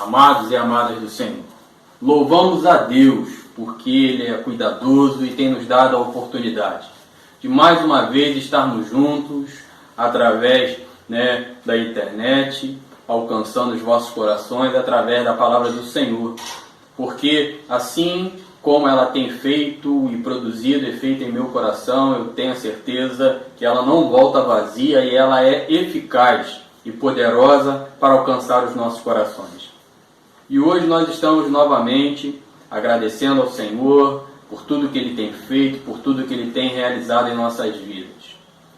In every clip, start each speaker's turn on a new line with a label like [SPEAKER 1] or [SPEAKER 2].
[SPEAKER 1] Amados e amadas do Senhor, louvamos a Deus porque Ele é cuidadoso e tem nos dado a oportunidade de mais uma vez estarmos juntos através da internet, alcançando os vossos corações através da palavra do Senhor, porque assim como ela tem feito e produzido efeito em meu coração, eu tenho a certeza que ela não volta vazia e ela é eficaz e poderosa para alcançar os nossos corações. E hoje nós estamos novamente agradecendo ao Senhor por tudo que Ele tem feito, por tudo que Ele tem realizado em nossas vidas.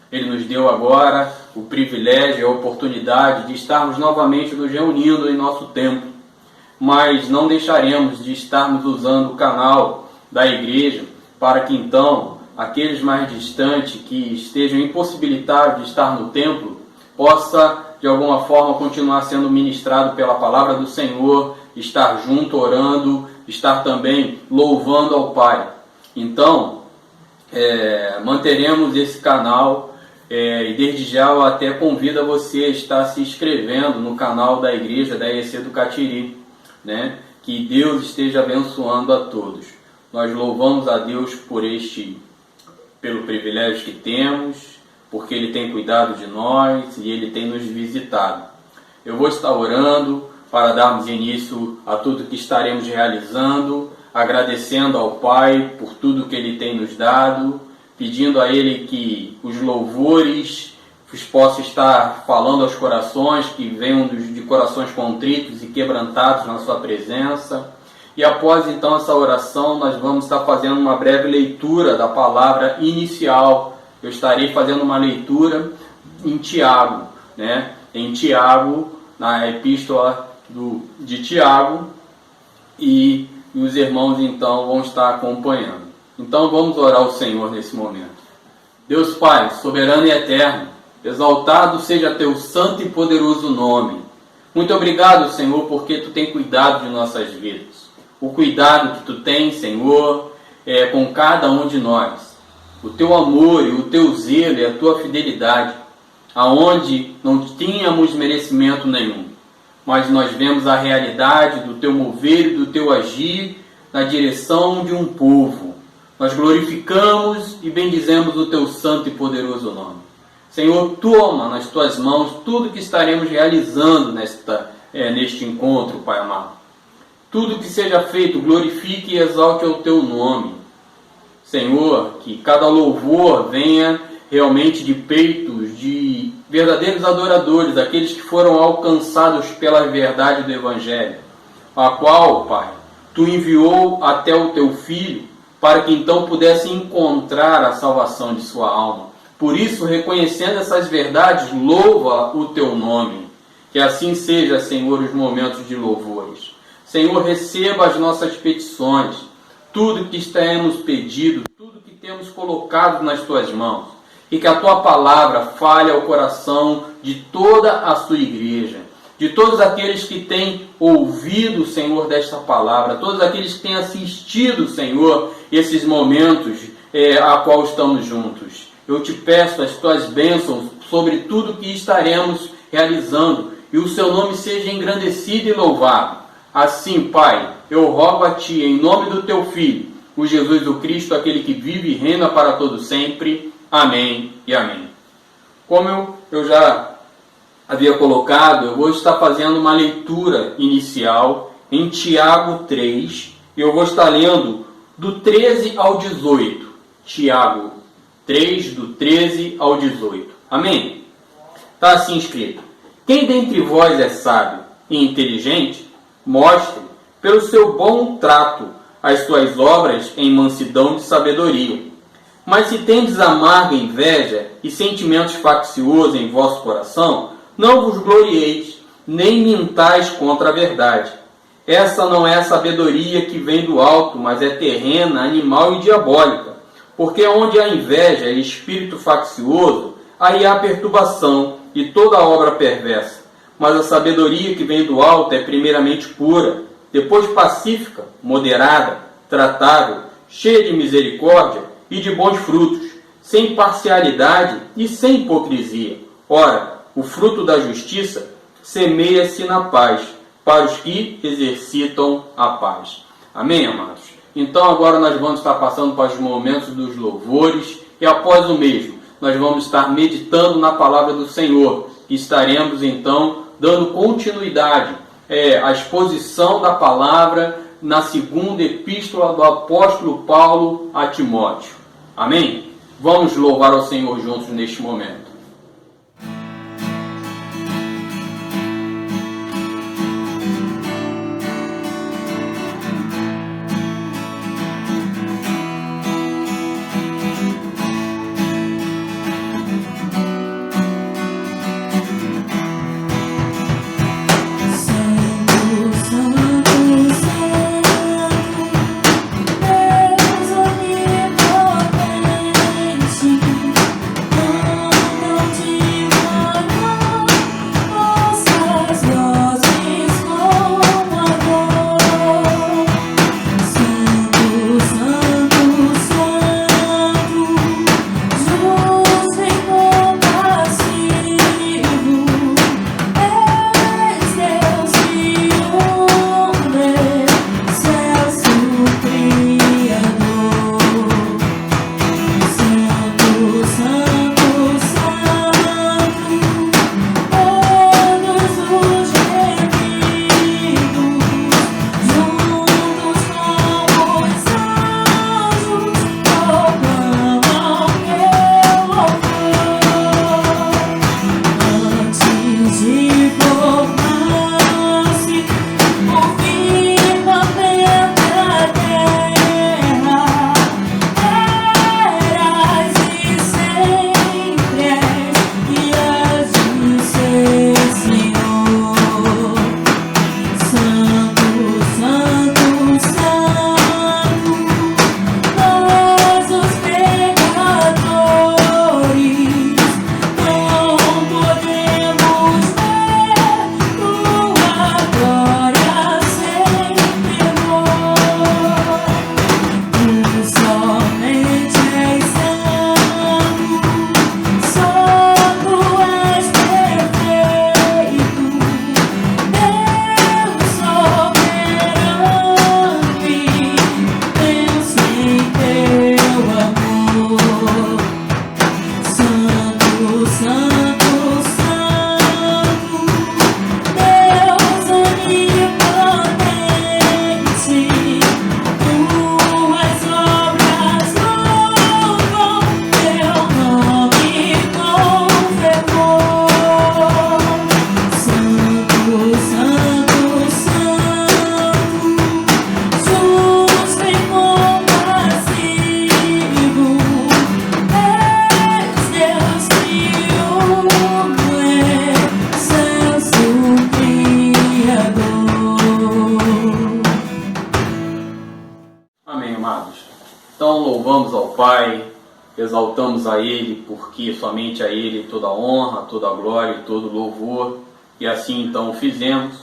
[SPEAKER 1] Ele nos deu agora o privilégio e a oportunidade de estarmos novamente nos reunindo em nosso templo, mas não deixaremos de estarmos usando o canal da igreja para que então aqueles mais distantes que estejam impossibilitados de estar no templo possa de alguma forma continuar sendo ministrado pela palavra do Senhor, estar junto orando, estar também louvando ao Pai. Então manteremos esse canal e desde já eu até convido a você a estar se inscrevendo no canal da igreja da EEC do Catiri, que Deus esteja abençoando a todos. Nós louvamos a Deus pelo privilégio que temos, porque Ele tem cuidado de nós e Ele tem nos visitado. Eu vou estar orando para darmos início a tudo que estaremos realizando, agradecendo ao Pai por tudo que Ele tem nos dado, pedindo a Ele que os louvores possam estar falando aos corações, que venham de corações contritos e quebrantados na sua presença. E após então essa oração, nós vamos estar fazendo uma breve leitura da palavra inicial. Eu estarei fazendo uma leitura em Tiago, em Tiago, na epístola de Tiago, e os irmãos então vão estar acompanhando. Então vamos orar ao Senhor nesse momento. Deus Pai, soberano e eterno, exaltado seja teu santo e poderoso nome. Muito obrigado, Senhor, porque tu tem cuidado de nossas vidas. O cuidado que tu tens, Senhor, é com cada um de nós. O teu amor e o teu zelo e a tua fidelidade, aonde não tínhamos merecimento nenhum, mas nós vemos a realidade do teu mover e do teu agir na direção de um povo. Nós glorificamos e bendizemos o teu santo e poderoso nome. Senhor, toma nas tuas mãos tudo que estaremos realizando neste encontro, Pai amado. Tudo que seja feito, glorifique e exalte o teu nome. Senhor, que cada louvor venha realmente de peitos de verdadeiros adoradores, aqueles que foram alcançados pela verdade do Evangelho, a qual, Pai, tu enviou até o teu Filho, para que então pudesse encontrar a salvação de sua alma. Por isso, reconhecendo essas verdades, louva o teu nome. Que assim seja, Senhor, os momentos de louvores. Senhor, receba as nossas petições, tudo que temos pedido, tudo que temos colocado nas tuas mãos. E que a tua palavra fale ao coração de toda a sua igreja, de todos aqueles que têm ouvido, Senhor, desta palavra, todos aqueles que têm assistido, Senhor, esses momentos a qual estamos juntos. Eu te peço as tuas bênçãos sobre tudo que estaremos realizando e o seu nome seja engrandecido e louvado. Assim, Pai, eu rogo a ti, em nome do teu Filho, o Jesus o Cristo, aquele que vive e reina para todo sempre. Amém e amém. Como eu já havia colocado, eu vou estar fazendo uma leitura inicial em Tiago 3, e eu vou estar lendo do 13 ao 18. Tiago 3, do 13 ao 18. Amém? Está assim escrito: quem dentre vós é sábio e inteligente, mostre, pelo seu bom trato, as suas obras em mansidão de sabedoria. Mas se tendes amarga inveja e sentimentos facciosos em vosso coração, não vos glorieis, nem mintais contra a verdade. Essa não é a sabedoria que vem do alto, mas é terrena, animal e diabólica. Porque onde há inveja e espírito faccioso, aí há perturbação e toda obra perversa. Mas a sabedoria que vem do alto é primeiramente pura, depois pacífica, moderada, tratável, cheia de misericórdia e de bons frutos, sem parcialidade e sem hipocrisia. Ora, o fruto da justiça semeia-se na paz para os que exercitam a paz. Amém, amados? Então agora nós vamos estar passando para os momentos dos louvores e após o mesmo nós vamos estar meditando na palavra do Senhor e estaremos então dando continuidade à exposição da palavra na segunda epístola do apóstolo Paulo a Timóteo. Amém? Vamos louvar ao Senhor juntos neste momento. Então louvamos ao Pai, exaltamos a Ele, porque somente a Ele toda a honra, toda a glória e todo o louvor, e assim então o fizemos.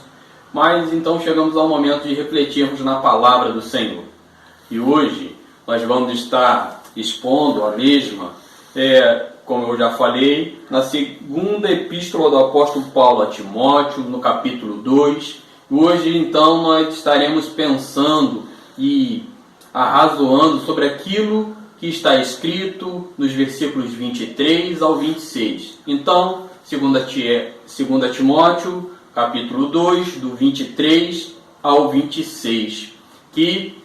[SPEAKER 1] Mas então chegamos ao momento de refletirmos na palavra do Senhor. E hoje nós vamos estar expondo a mesma, como eu já falei, na segunda epístola do apóstolo Paulo a Timóteo, no capítulo 2. Hoje então nós estaremos pensando e arrazoando sobre aquilo que está escrito nos versículos 23 ao 26. Então, 2 Timóteo, capítulo 2, do 23 ao 26, que,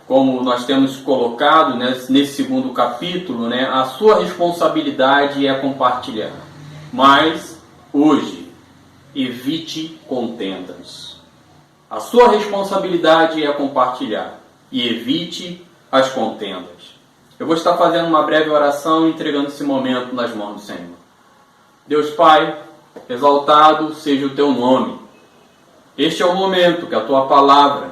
[SPEAKER 1] como nós temos colocado nesse segundo capítulo, a sua responsabilidade é compartilhar. Mas, hoje, evite contendas. A sua responsabilidade é compartilhar e evite as contendas. Eu vou estar fazendo uma breve oração e entregando esse momento nas mãos do Senhor. Deus Pai, exaltado seja o teu nome. Este é o momento que a tua palavra,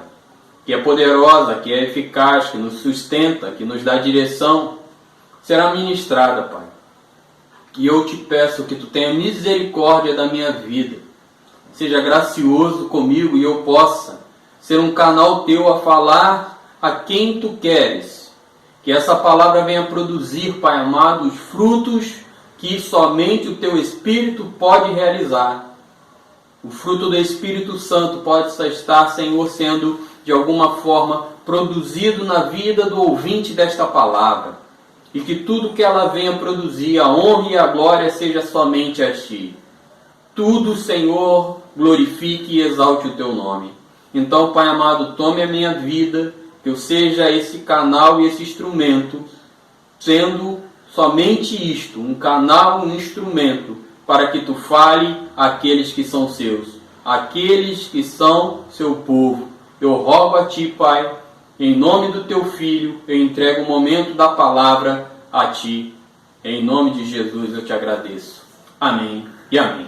[SPEAKER 1] que é poderosa, que é eficaz, que nos sustenta, que nos dá direção, será ministrada, Pai. E eu te peço que tu tenha misericórdia da minha vida. Seja gracioso comigo e eu possa ser um canal teu a falar a quem tu queres. Que essa palavra venha produzir, Pai amado, os frutos que somente o teu Espírito pode realizar. O fruto do Espírito Santo pode estar, Senhor, sendo de alguma forma produzido na vida do ouvinte desta palavra. E que tudo que ela venha produzir, a honra e a glória seja somente a Ti. Tudo, Senhor, glorifique e exalte o Teu nome. Então, Pai amado, tome a minha vida, que eu seja esse canal e esse instrumento, sendo somente isto, um canal, um instrumento, para que Tu fale àqueles que são seus, aqueles que são seu povo. Eu rogo a Ti, Pai, em nome do Teu Filho, eu entrego o momento da palavra a Ti. Em nome de Jesus eu Te agradeço. Amém e amém.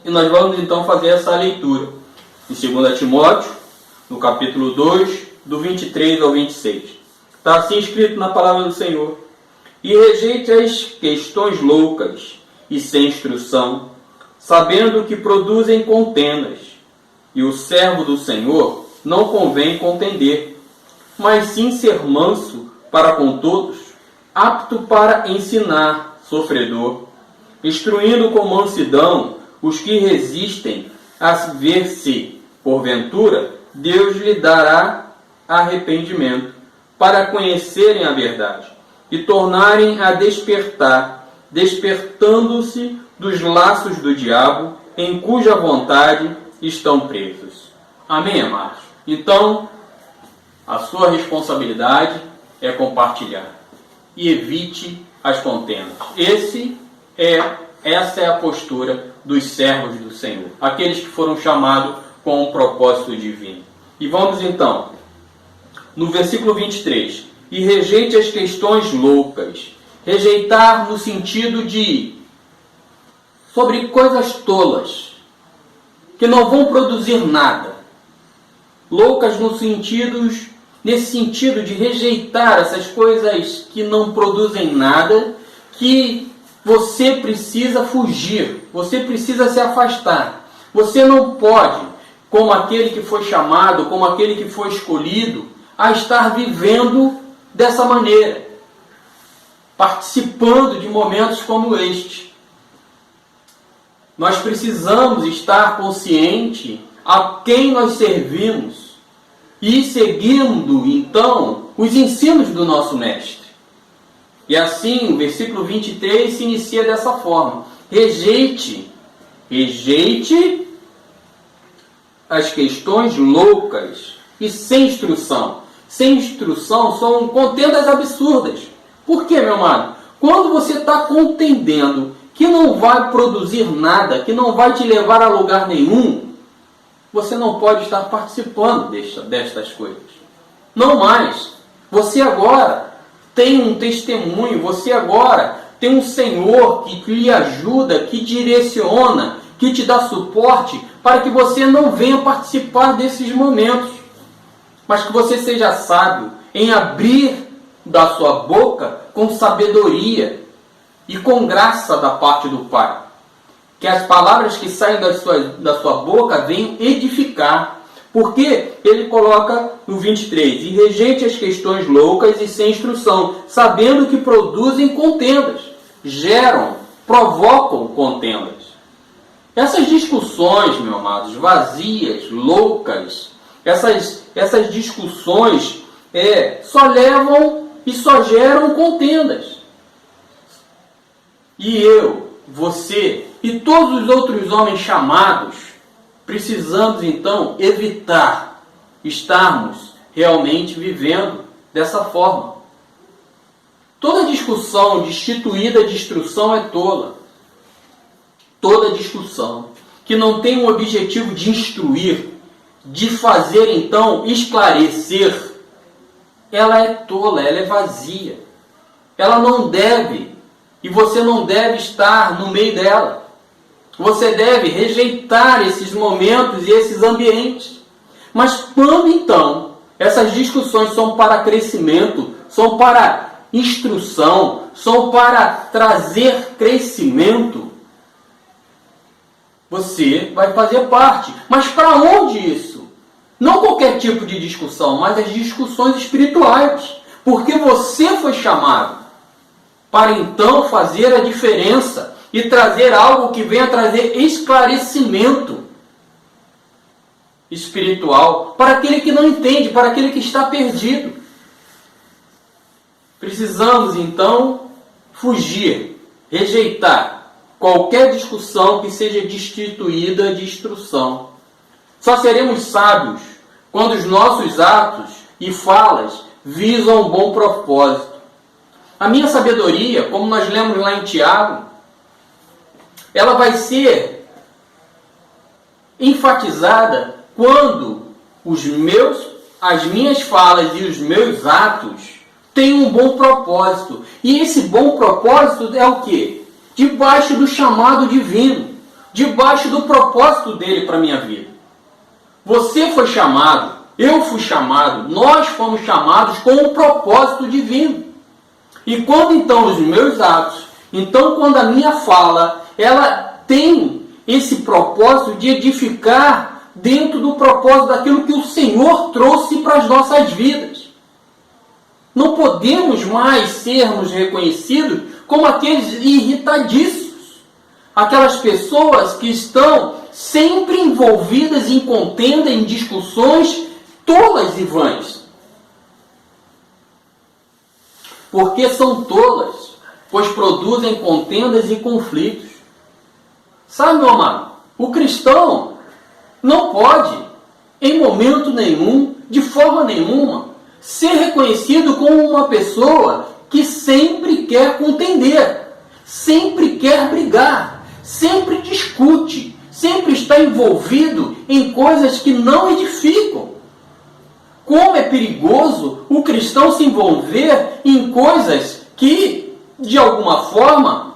[SPEAKER 1] E nós vamos então fazer essa leitura em 2 Timóteo, no capítulo 2, do 23 ao 26. Está assim escrito na palavra do Senhor. E rejeite as questões loucas e sem instrução, sabendo que produzem contendas. E o servo do Senhor não convém contender, mas sim ser manso para com todos, apto para ensinar, sofredor, instruindo com mansidão os que resistem, a ver se, porventura, Deus lhe dará arrependimento, para conhecerem a verdade e tornarem a despertar, despertando-se dos laços do diabo, em cuja vontade estão presos. Amém, amados? Então, a sua responsabilidade é compartilhar e evite as contendas. Essa é a postura dos servos do Senhor, aqueles que foram chamados com um propósito divino. E vamos então, no versículo 23, e rejeite as questões loucas. Rejeitar no sentido de sobre coisas tolas, que não vão produzir nada. Loucas nesse sentido de rejeitar essas coisas que não produzem nada, que você precisa fugir, você precisa se afastar. Você não pode, como aquele que foi chamado, como aquele que foi escolhido, a estar vivendo dessa maneira, participando de momentos como este. Nós precisamos estar consciente a quem nós servimos e seguindo, então, os ensinos do nosso Mestre. E assim, o versículo 23 se inicia dessa forma. Rejeite as questões loucas e sem instrução. Sem instrução são contendas absurdas. Por quê, meu amado? Quando você está contendendo que não vai produzir nada, que não vai te levar a lugar nenhum, você não pode estar participando destas coisas. Não mais. Você agora tem um testemunho, você agora tem um Senhor que lhe ajuda, que direciona, que te dá suporte para que você não venha participar desses momentos, mas que você seja sábio em abrir da sua boca com sabedoria e com graça da parte do Pai. Que as palavras que saem da sua boca venham edificar. Porque ele coloca no 23, e rejeite as questões loucas e sem instrução, sabendo que produzem contendas, provocam contendas. Essas discussões, meus amados, vazias, loucas, essas discussões só levam e só geram contendas. E eu, você e todos os outros homens chamados, precisamos então evitar estarmos realmente vivendo dessa forma. Toda discussão destituída de instrução é tola. Toda discussão que não tem o objetivo de instruir, de fazer então esclarecer, ela é tola, ela é vazia. Ela não deve, e você não deve estar no meio dela. Você deve rejeitar esses momentos e esses ambientes. Mas quando então essas discussões são para crescimento, são para instrução, são para trazer crescimento, você vai fazer parte. Mas para onde isso? Não qualquer tipo de discussão, mas as discussões espirituais. Porque você foi chamado para então fazer a diferença, e trazer algo que venha trazer esclarecimento espiritual para aquele que não entende, para aquele que está perdido. Precisamos então fugir, rejeitar qualquer discussão que seja destituída de instrução. Só seremos sábios quando os nossos atos e falas visam um bom propósito. A minha sabedoria, como nós lemos lá em Tiago, ela vai ser enfatizada quando as minhas falas e os meus atos têm um bom propósito. E esse bom propósito é o quê? Debaixo do chamado divino, debaixo do propósito dele para a minha vida. Você foi chamado, eu fui chamado, nós fomos chamados com um propósito divino. E quando então os meus atos, então quando a minha fala, ela tem esse propósito de edificar dentro do propósito daquilo que o Senhor trouxe para as nossas vidas. Não podemos mais sermos reconhecidos como aqueles irritadiços, aquelas pessoas que estão sempre envolvidas em contenda, em discussões tolas e vãs. Porque são tolas, pois produzem contendas e conflitos. Sabe, meu amado, o cristão não pode, em momento nenhum, de forma nenhuma, ser reconhecido como uma pessoa que sempre quer contender, sempre quer brigar, sempre discute, sempre está envolvido em coisas que não edificam. Como é perigoso o cristão se envolver em coisas que, de alguma forma,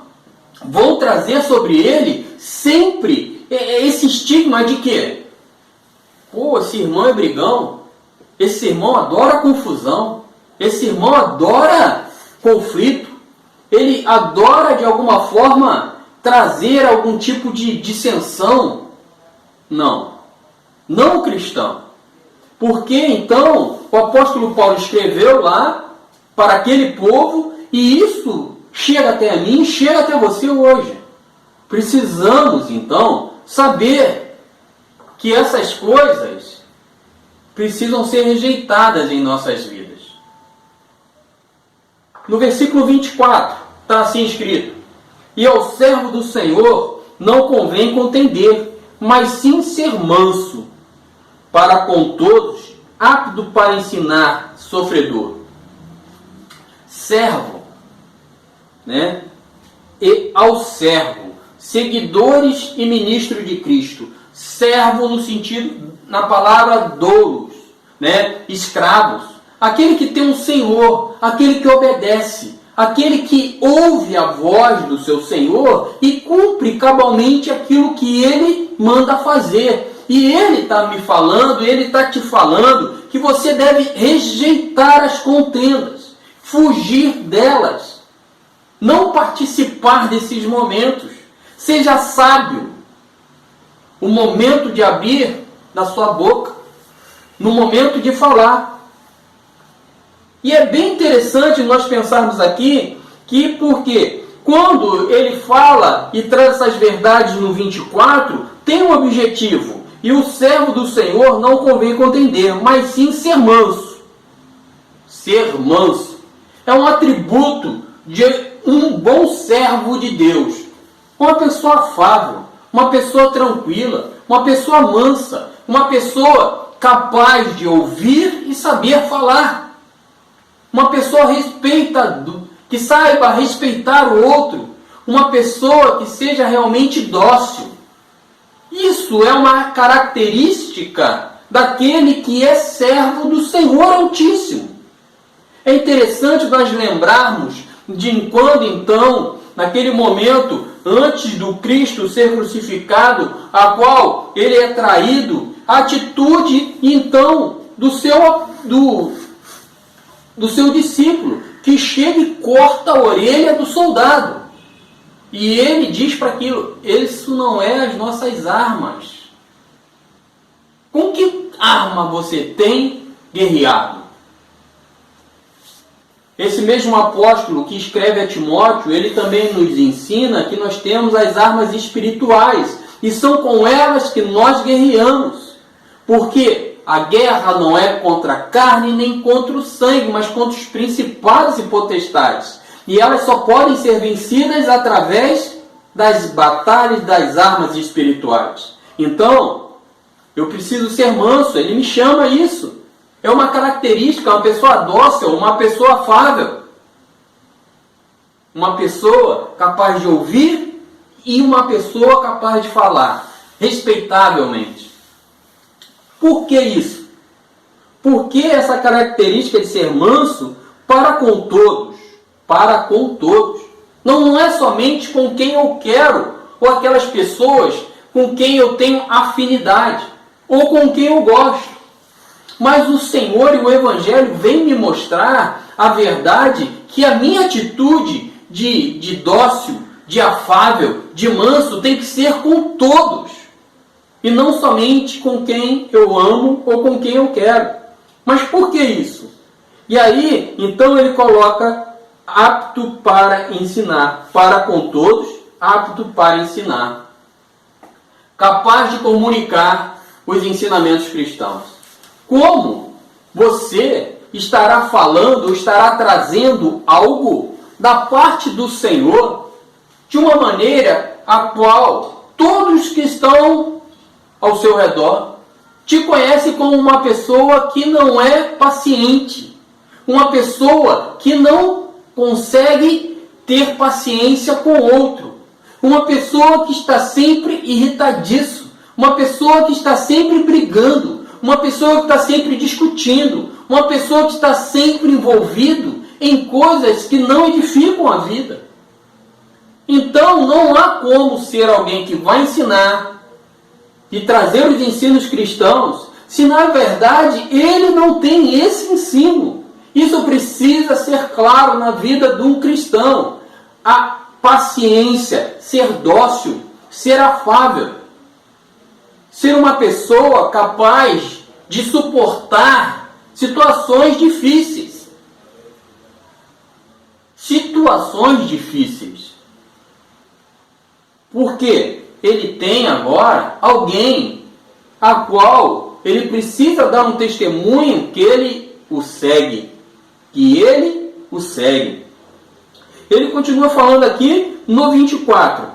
[SPEAKER 1] vão trazer sobre ele sempre esse estigma de que, esse irmão é brigão, esse irmão adora confusão, esse irmão adora conflito, ele adora de alguma forma trazer algum tipo de dissensão. Não o cristão. Porque então o apóstolo Paulo escreveu lá para aquele povo e isso chega até a mim, chega até você hoje. Precisamos então saber que essas coisas precisam ser rejeitadas em nossas vidas. No versículo 24 está assim escrito: e ao servo do Senhor não convém contender, mas sim ser manso, para com todos, apto para ensinar, sofredor. Servo, né? E ao servo, seguidores e ministros de Cristo. Servo no sentido, na palavra doulos, né? Escravos. Aquele que tem um senhor, aquele que obedece, aquele que ouve a voz do seu senhor e cumpre cabalmente aquilo que ele manda fazer. E ele está me falando, ele está te falando que você deve rejeitar as contendas, fugir delas, não participar desses momentos. Seja sábio. O momento de abrir da sua boca, no momento de falar. E é bem interessante nós pensarmos aqui que porque quando ele fala e traz essas verdades no 24, tem um objetivo. E o servo do Senhor não convém contender, mas sim ser manso. Ser manso é um atributo de um bom servo de Deus. Uma pessoa afável, uma pessoa tranquila, uma pessoa mansa, uma pessoa capaz de ouvir e saber falar. Uma pessoa respeitadora, que saiba respeitar o outro. Uma pessoa que seja realmente dócil. Isso é uma característica daquele que é servo do Senhor Altíssimo. É interessante nós lembrarmos de quando então, naquele momento, antes do Cristo ser crucificado, a qual ele é traído, a atitude então do seu discípulo, que chega e corta a orelha do soldado. E ele diz para aquilo: isso não é as nossas armas. Com que arma você tem guerreado? esse mesmo apóstolo que escreve a Timóteo, ele também nos ensina que nós temos as armas espirituais, e são com elas que nós guerreamos. Porque a guerra não é contra a carne nem contra o sangue, mas contra os principados e potestades. E elas só podem ser vencidas através das batalhas das armas espirituais. Então, eu preciso ser manso, ele me chama isso. É uma característica, uma pessoa dócil, uma pessoa afável. Uma pessoa capaz de ouvir e uma pessoa capaz de falar, respeitavelmente. Por que isso? Por que essa característica de ser manso para com todos? Para com todos. Não é somente com quem eu quero, ou aquelas pessoas com quem eu tenho afinidade, ou com quem eu gosto. Mas o Senhor e o Evangelho vêm me mostrar a verdade que a minha atitude de dócil, de afável, de manso, tem que ser com todos. E não somente com quem eu amo ou com quem eu quero. Mas por que isso? E aí, então ele coloca apto para ensinar, para com todos, apto para ensinar. Capaz de comunicar os ensinamentos cristãos. Como você estará falando ou estará trazendo algo da parte do Senhor de uma maneira a qual todos que estão ao seu redor te conhecem como uma pessoa que não é paciente, uma pessoa que não consegue ter paciência com o outro, uma pessoa que está sempre irritadiço, uma pessoa que está sempre brigando, uma pessoa que está sempre discutindo, uma pessoa que está sempre envolvido em coisas que não edificam a vida. Então não há como ser alguém que vai ensinar e trazer os ensinos cristãos, se na verdade ele não tem esse ensino. Isso precisa ser claro na vida de um cristão. A paciência, ser dócil, ser afável, ser uma pessoa capaz de suportar situações difíceis. Situações difíceis. Porque ele tem agora alguém a qual ele precisa dar um testemunho que ele o segue. Que ele o segue. Ele continua falando aqui no 24.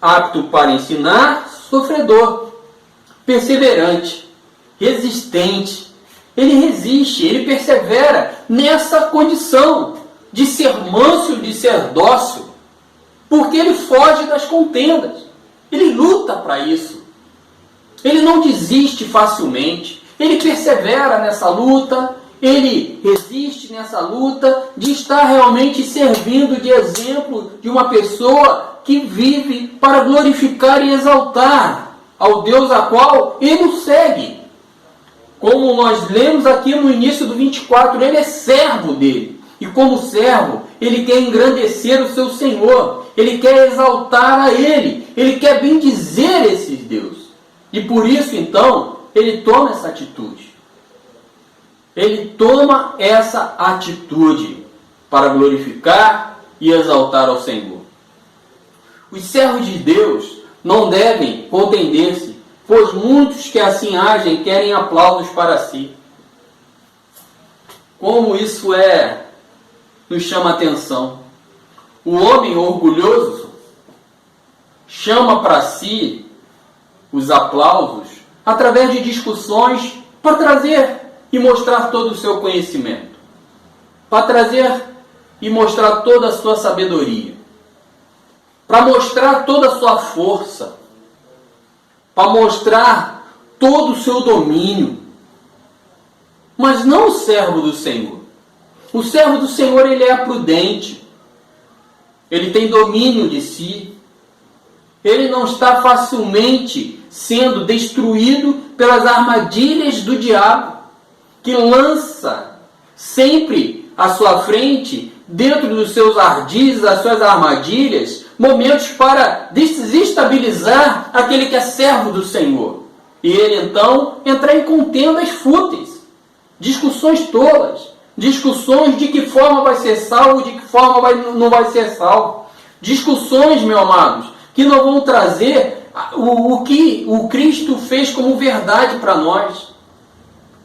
[SPEAKER 1] Apto para ensinar, sofredor, perseverante, resistente. Ele resiste, ele persevera nessa condição de ser manso, de ser dócil, porque ele foge das contendas. Ele luta para isso. Ele não desiste facilmente. Ele persevera nessa luta. Ele resiste nessa luta de estar realmente servindo de exemplo de uma pessoa que vive para glorificar e exaltar ao Deus a qual ele o segue. Como nós lemos aqui no início do 24, ele é servo dele. E como servo, ele quer engrandecer o seu Senhor. Ele quer exaltar a ele. Ele quer bendizer esses Deus. E por isso, então, ele toma essa atitude. Ele toma essa atitude para glorificar e exaltar ao Senhor. Os servos de Deus não devem contender-se, pois muitos que assim agem querem aplausos para si. Como isso nos chama a atenção. O homem orgulhoso chama para si os aplausos através de discussões para trazer e mostrar todo o seu conhecimento, para trazer e mostrar toda a sua sabedoria, para mostrar toda a sua força, para mostrar todo o seu domínio. Mas não o servo do Senhor. O servo do Senhor, ele é prudente, ele tem domínio de si, ele não está facilmente sendo destruído pelas armadilhas do diabo, que lança sempre à sua frente, dentro dos seus ardis, as suas armadilhas, momentos para desestabilizar aquele que é servo do Senhor. E ele então entra em contendas fúteis, discussões tolas, Discussões de que forma vai ser salvo, de que forma não vai ser salvo. Discussões, meus amados, que não vão trazer o que o Cristo fez como verdade para nós.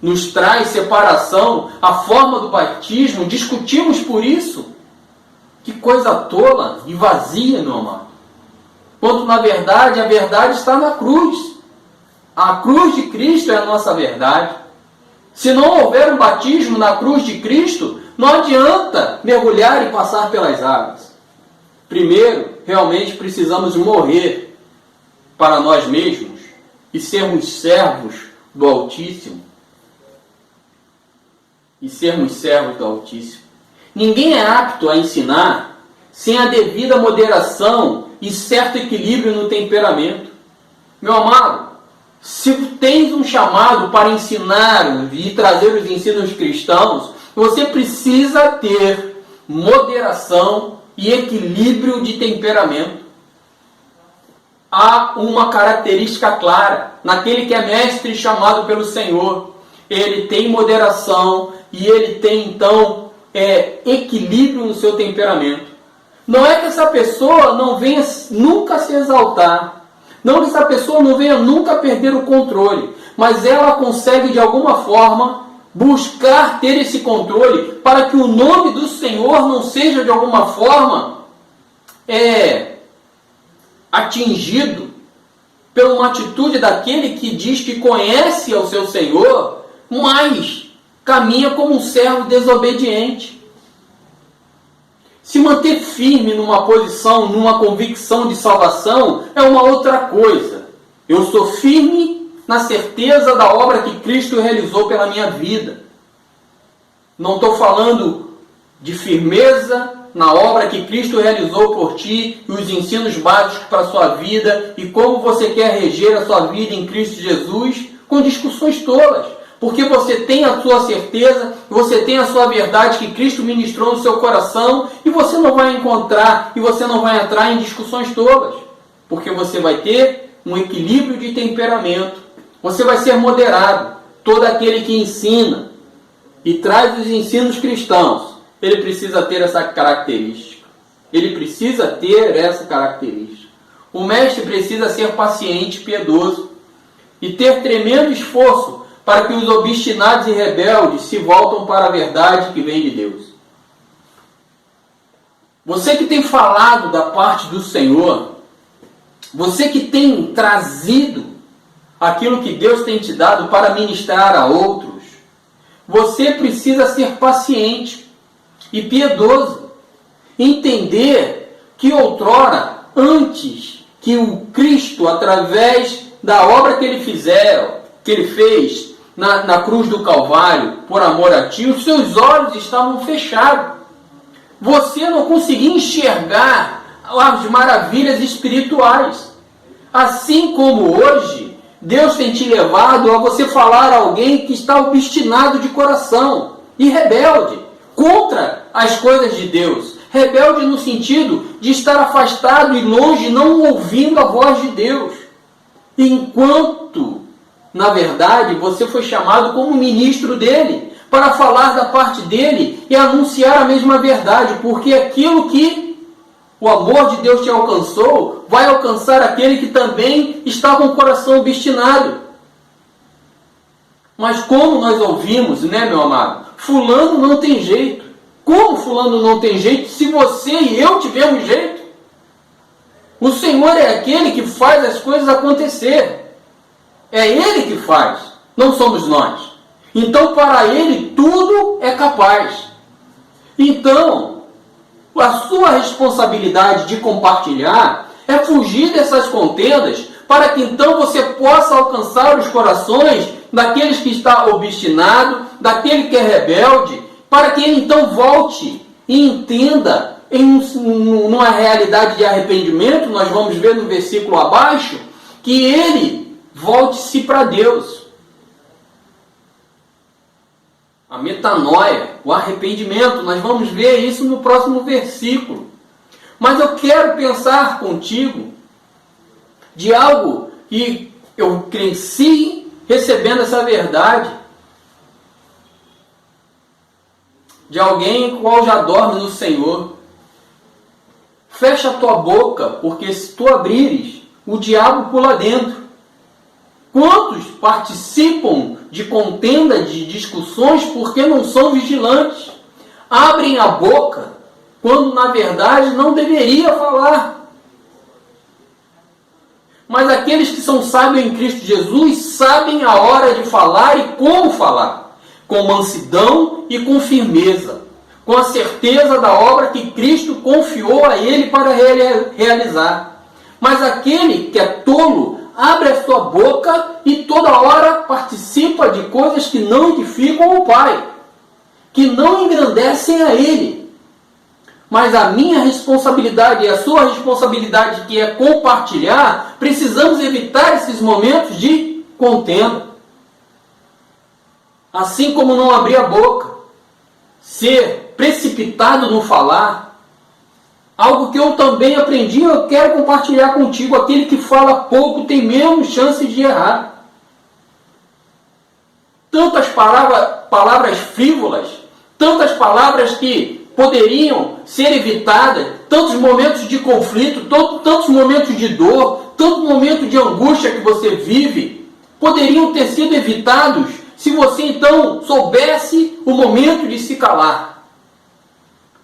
[SPEAKER 1] Nos traz separação, a forma do batismo, discutimos por isso. Que coisa tola e vazia, meu amado. Quando na verdade, a verdade está na cruz. A cruz de Cristo é a nossa verdade. Se não houver um batismo na cruz de Cristo, não adianta mergulhar e passar pelas águas. Primeiro, realmente precisamos morrer para nós mesmos e sermos servos do Altíssimo. Ninguém é apto a ensinar sem a devida moderação e certo equilíbrio no temperamento. Meu amado, se tens um chamado para ensinar e trazer os ensinos cristãos, você precisa ter moderação e equilíbrio de temperamento. Há uma característica clara naquele que é mestre chamado pelo Senhor. Ele tem moderação e ele tem então equilíbrio no seu temperamento. Não é que essa pessoa não venha nunca se exaltar, não que essa pessoa não venha nunca perder o controle, mas ela consegue de alguma forma buscar ter esse controle para que o nome do Senhor não seja de alguma forma atingido por uma atitude daquele que diz que conhece ao seu Senhor, mas caminha como um servo desobediente. Se manter firme numa posição, numa convicção de salvação, é uma outra coisa. Eu sou firme na certeza da obra que Cristo realizou pela minha vida. Não estou falando de firmeza na obra que Cristo realizou por ti e os ensinos básicos para a sua vida e como você quer reger a sua vida em Cristo Jesus com discussões tolas. Porque você tem a sua certeza, você tem a sua verdade que Cristo ministrou no seu coração e você não vai encontrar e você não vai entrar em discussões tolas. Porque você vai ter um equilíbrio de temperamento. Você vai ser moderado. Todo aquele que ensina e traz os ensinos cristãos, ele precisa ter essa característica. O mestre precisa ser paciente, piedoso e ter tremendo esforço para que os obstinados e rebeldes se voltem para a verdade que vem de Deus. Você que tem falado da parte do Senhor, você que tem trazido aquilo que Deus tem te dado para ministrar a outros, você precisa ser paciente e piedoso. Entender que outrora, antes que o Cristo, através da obra que ele fez na cruz do Calvário, por amor a ti, os seus olhos estavam fechados. Você não conseguia enxergar as maravilhas espirituais. Assim como hoje, Deus tem te levado a você falar a alguém que está obstinado de coração e rebelde contra as coisas de Deus. Rebelde no sentido de estar afastado e longe, não ouvindo a voz de Deus. Enquanto, na verdade, você foi chamado como ministro dele, para falar da parte dele e anunciar a mesma verdade, porque aquilo que o amor de Deus te alcançou, vai alcançar aquele que também está com o coração obstinado. Mas como nós ouvimos, né, meu amado? Fulano não tem jeito. Como fulano não tem jeito se você e eu tivemos jeito? O Senhor é aquele que faz as coisas acontecer. É Ele que faz, não somos nós. Então, para Ele, tudo é capaz. Então, a sua responsabilidade de compartilhar é fugir dessas contendas para que então você possa alcançar os corações daqueles que está obstinado, daquele que é rebelde, para que ele então volte e entenda numa realidade de arrependimento. Nós vamos ver no versículo abaixo que ele volte-se para Deus. A metanoia, o arrependimento, nós vamos ver isso no próximo versículo. Mas eu quero pensar contigo de algo que eu cresci recebendo essa verdade. de alguém qual já dorme no Senhor. Fecha a tua boca, porque se tu abrires, o diabo pula dentro. Quantos participam de contenda, de discussões, porque não são vigilantes? Abrem a boca, quando na verdade não deveria falar. Mas aqueles que são sábios em Cristo Jesus sabem a hora de falar e como falar, com mansidão e com firmeza, com a certeza da obra que Cristo confiou a ele para realizar. Mas aquele que é tolo abre a sua boca e toda hora participa de coisas que não edificam o Pai, que não engrandecem a ele. Mas a minha responsabilidade e a sua responsabilidade, que é compartilhar, precisamos evitar esses momentos de contenda. Assim como não abrir a boca, ser precipitado no falar, algo que eu também aprendi, eu quero compartilhar contigo. Aquele que fala pouco tem menos chance de errar. Tantas palavras frívolas, tantas palavras que poderiam ser evitadas, tantos momentos de conflito, tantos momentos de dor, tantos momentos de angústia que você vive, poderiam ter sido evitados se você então soubesse o momento de se calar.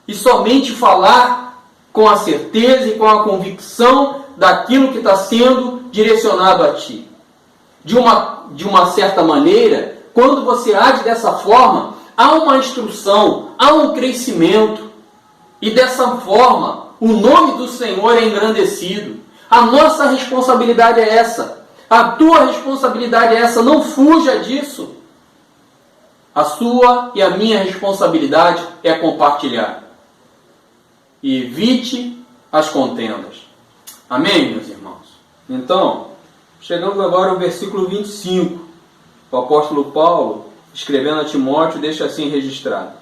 [SPEAKER 1] E somente falar com a certeza e com a convicção daquilo que está sendo direcionado a ti. De uma certa maneira, quando você age dessa forma, há uma instrução, há um crescimento. E dessa forma, o nome do Senhor é engrandecido. A nossa responsabilidade é essa. A tua responsabilidade é essa. Não fuja disso. A sua e a minha responsabilidade é compartilhar. E evite as contendas. Amém, meus irmãos? Então, chegamos agora ao versículo 25. O apóstolo Paulo, escrevendo a Timóteo, deixa assim registrado: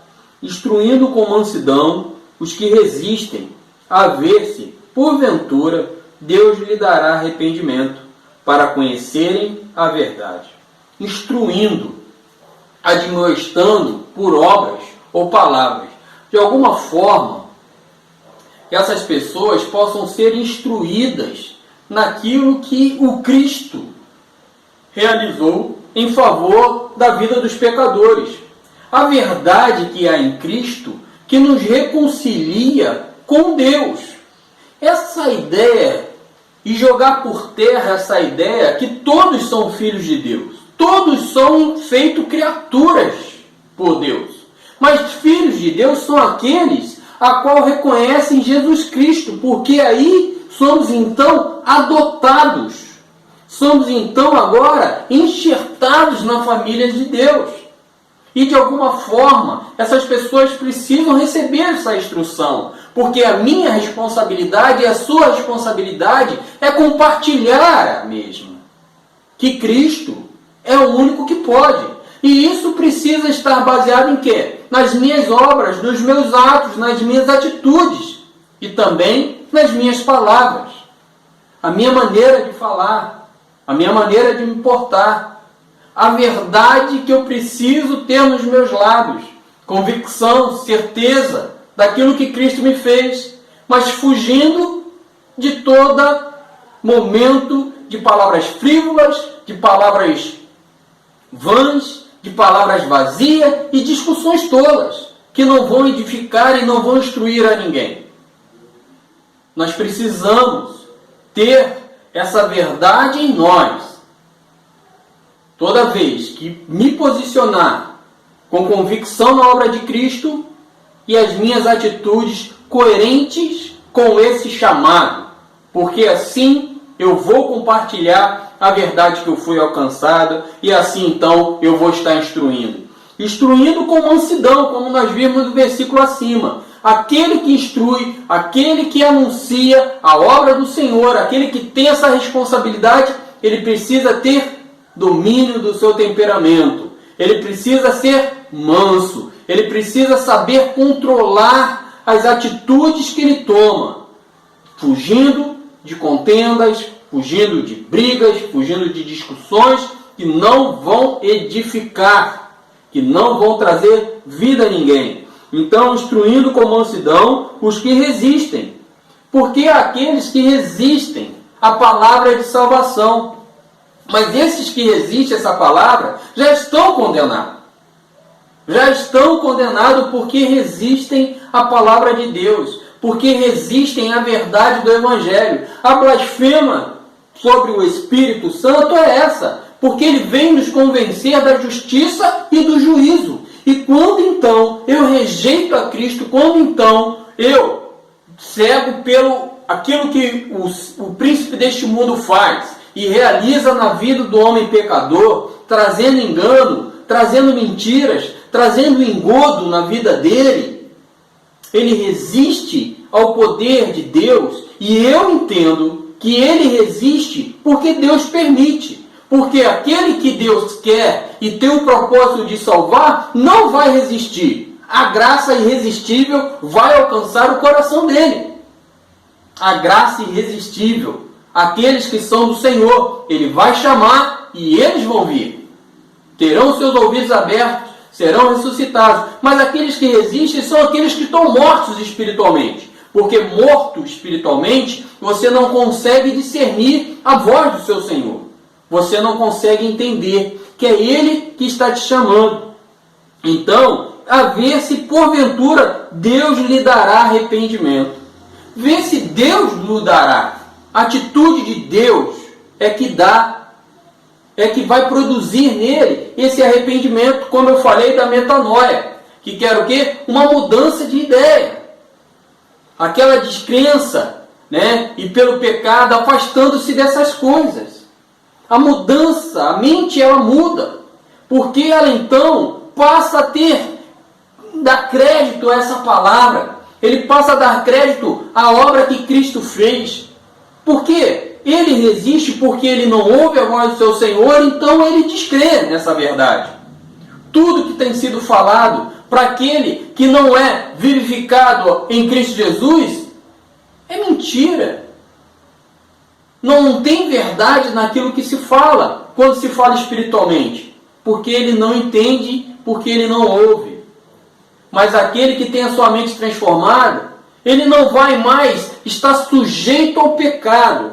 [SPEAKER 1] instruindo com mansidão os que resistem, a ver se, porventura, Deus lhe dará arrependimento, para conhecerem a verdade. Instruindo, admoestando por obras ou palavras. De alguma forma, que essas pessoas possam ser instruídas naquilo que o Cristo realizou em favor da vida dos pecadores. A verdade que há em Cristo, que nos reconcilia com Deus. Essa ideia, e jogar por terra essa ideia que todos são filhos de Deus. Todos são feitos criaturas por Deus. Mas filhos de Deus são aqueles a qual reconhecem Jesus Cristo, porque aí somos então adotados. Somos então agora enxertados na família de Deus. E de alguma forma, essas pessoas precisam receber essa instrução, porque a minha responsabilidade e a sua responsabilidade é compartilhar a mesma. Que Cristo é o único que pode. E isso precisa estar baseado em quê? Nas minhas obras, nos meus atos, nas minhas atitudes e também nas minhas palavras. A minha maneira de falar, a minha maneira de me portar, a verdade que eu preciso ter nos meus lábios, convicção, certeza daquilo que Cristo me fez, mas fugindo de todo momento de palavras frívolas, de palavras vãs, de palavras vazias e discussões tolas, que não vão edificar e não vão instruir a ninguém. Nós precisamos ter essa verdade em nós. Toda vez que me posicionar com convicção na obra de Cristo e as minhas atitudes coerentes com esse chamado, porque assim eu vou compartilhar a verdade que eu fui alcançada e assim então eu vou estar instruindo. Instruindo com mansidão, como nós vimos no versículo acima. Aquele que instrui, aquele que anuncia a obra do Senhor, aquele que tem essa responsabilidade, ele precisa ter domínio do seu temperamento. Ele precisa ser manso. Ele precisa saber controlar as atitudes que ele toma, fugindo de contendas, fugindo de brigas, fugindo de discussões que não vão edificar, que não vão trazer vida a ninguém. Então, instruindo com mansidão os que resistem, porque há aqueles que resistem à palavra de salvação. Mas esses que resistem a essa palavra já estão condenados. Já estão condenados porque resistem à palavra de Deus, porque resistem à verdade do Evangelho. A blasfema sobre o Espírito Santo é essa, porque ele vem nos convencer da justiça e do juízo. E quando então eu rejeito a Cristo, quando então eu cego pelo aquilo que o príncipe deste mundo faz e realiza na vida do homem pecador, trazendo engano, trazendo mentiras, trazendo engodo na vida dele, ele resiste ao poder de Deus, e eu entendo que ele resiste porque Deus permite. Porque aquele que Deus quer e tem o propósito de salvar, não vai resistir. A graça irresistível vai alcançar o coração dele. A graça irresistível, aqueles que são do Senhor, ele vai chamar e eles vão vir. Terão seus ouvidos abertos, serão ressuscitados. Mas aqueles que resistem são aqueles que estão mortos espiritualmente. Porque morto espiritualmente, você não consegue discernir a voz do seu Senhor. Você não consegue entender que é Ele que está te chamando. Então, a ver se porventura Deus lhe dará arrependimento. Vê se Deus lhe dará. A atitude de Deus é que dá, é que vai produzir nele esse arrependimento, como eu falei da metanoia, que quer o quê? Uma mudança de ideia. Aquela descrença, né? E pelo pecado, afastando-se dessas coisas. A mudança, a mente ela muda, porque ela então passa a dar crédito a essa palavra, ele passa a dar crédito à obra que Cristo fez. Por quê? Ele resiste porque ele não ouve a voz do seu Senhor, então ele descrê nessa verdade. Tudo que tem sido falado para aquele que não é vivificado em Cristo Jesus é mentira. Não tem verdade naquilo que se fala, quando se fala espiritualmente, porque ele não entende, porque ele não ouve. Mas aquele que tem a sua mente transformada, ele não vai mais estar sujeito ao pecado.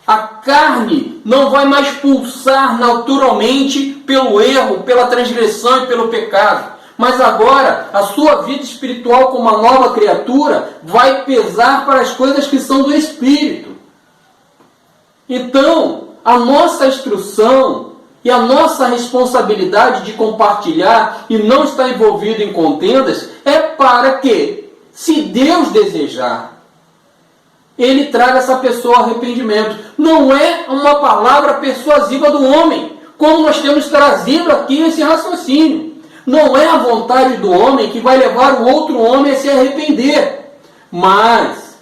[SPEAKER 1] A carne não vai mais pulsar naturalmente pelo erro, pela transgressão e pelo pecado. Mas agora, a sua vida espiritual como uma nova criatura vai pesar para as coisas que são do Espírito. Então, a nossa instrução e a nossa responsabilidade de compartilhar e não estar envolvido em contendas é para que, se Deus desejar, Ele traga essa pessoa ao arrependimento. Não é uma palavra persuasiva do homem, como nós temos trazido aqui esse raciocínio. Não é a vontade do homem que vai levar o outro homem a se arrepender, mas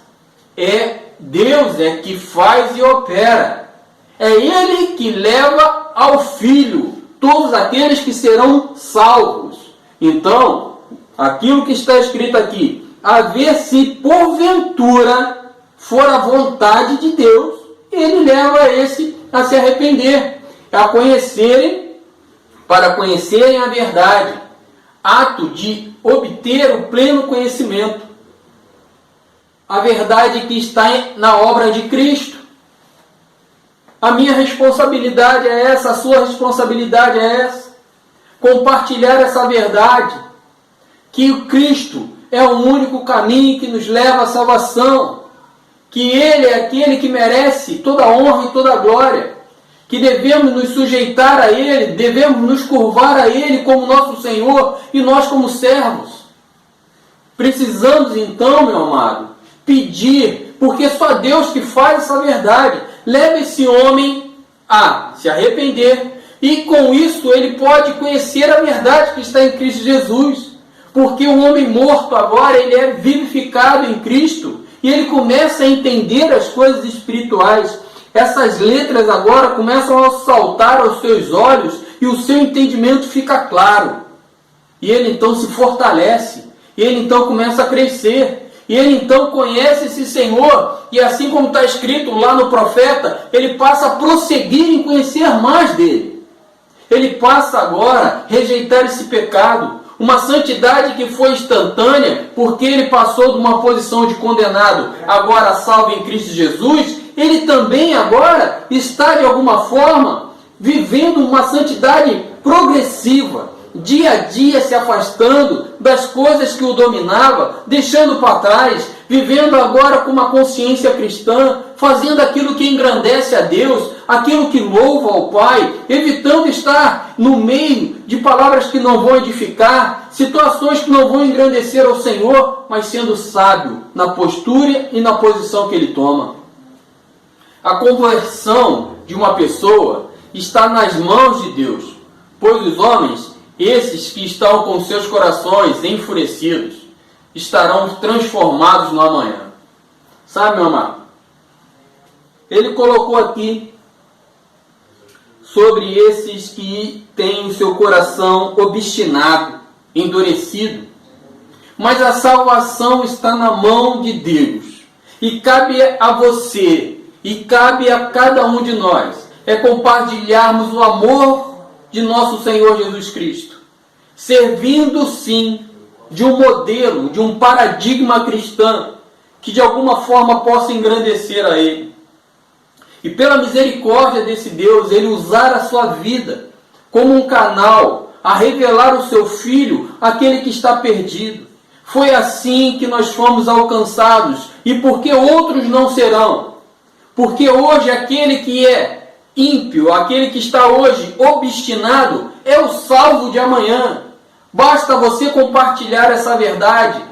[SPEAKER 1] Deus é que faz e opera. É Ele que leva ao Filho todos aqueles que serão salvos. Então, aquilo que está escrito aqui, a ver se porventura for a vontade de Deus, Ele leva esse a se arrepender, a conhecerem, para conhecerem a verdade, ato de obter o pleno conhecimento. A verdade que está na obra de Cristo. A minha responsabilidade é essa, a sua responsabilidade é essa. Compartilhar essa verdade, que o Cristo é o único caminho que nos leva à salvação, que Ele é aquele que merece toda a honra e toda a glória, que devemos nos sujeitar a Ele, devemos nos curvar a Ele como nosso Senhor e nós como servos. Precisamos então, meu amado, pedir, porque só Deus que faz essa verdade. Leva esse homem a se arrepender e com isso ele pode conhecer a verdade que está em Cristo Jesus. Porque o homem morto agora ele é vivificado em Cristo e ele começa a entender as coisas espirituais. Essas letras agora começam a saltar aos seus olhos e o seu entendimento fica claro. E ele então se fortalece, e ele então começa a crescer. E ele então conhece esse Senhor, e assim como está escrito lá no profeta, ele passa a prosseguir em conhecer mais dele. Ele passa agora a rejeitar esse pecado. uma santidade que foi instantânea, porque ele passou de uma posição de condenado, agora salvo em Cristo Jesus, ele também agora está de alguma forma vivendo uma santidade progressiva, dia a dia se afastando das coisas que o dominava, deixando para trás, vivendo agora com uma consciência cristã, fazendo aquilo que engrandece a Deus, aquilo que louva ao Pai, evitando estar no meio de palavras que não vão edificar, situações que não vão engrandecer ao Senhor, mas sendo sábio na postura e na posição que ele toma. A conversão de uma pessoa está nas mãos de Deus, pois os homens, esses que estão com seus corações enfurecidos, estarão transformados no amanhã. Sabe, meu amado? Ele colocou aqui sobre esses que têm o seu coração obstinado, endurecido. Mas a salvação está na mão de Deus. E cabe a você, e cabe a cada um de nós, compartilharmos o amor de nosso Senhor Jesus Cristo, servindo sim de um modelo, de um paradigma cristão, que de alguma forma possa engrandecer a Ele. E pela misericórdia desse Deus, Ele usar a sua vida como um canal a revelar o seu Filho àquele que está perdido. Foi assim que nós fomos alcançados. E por que outros não serão? Porque hoje aquele que é ímpio, aquele que está hoje obstinado, é o salvo de amanhã. Basta você compartilhar essa verdade.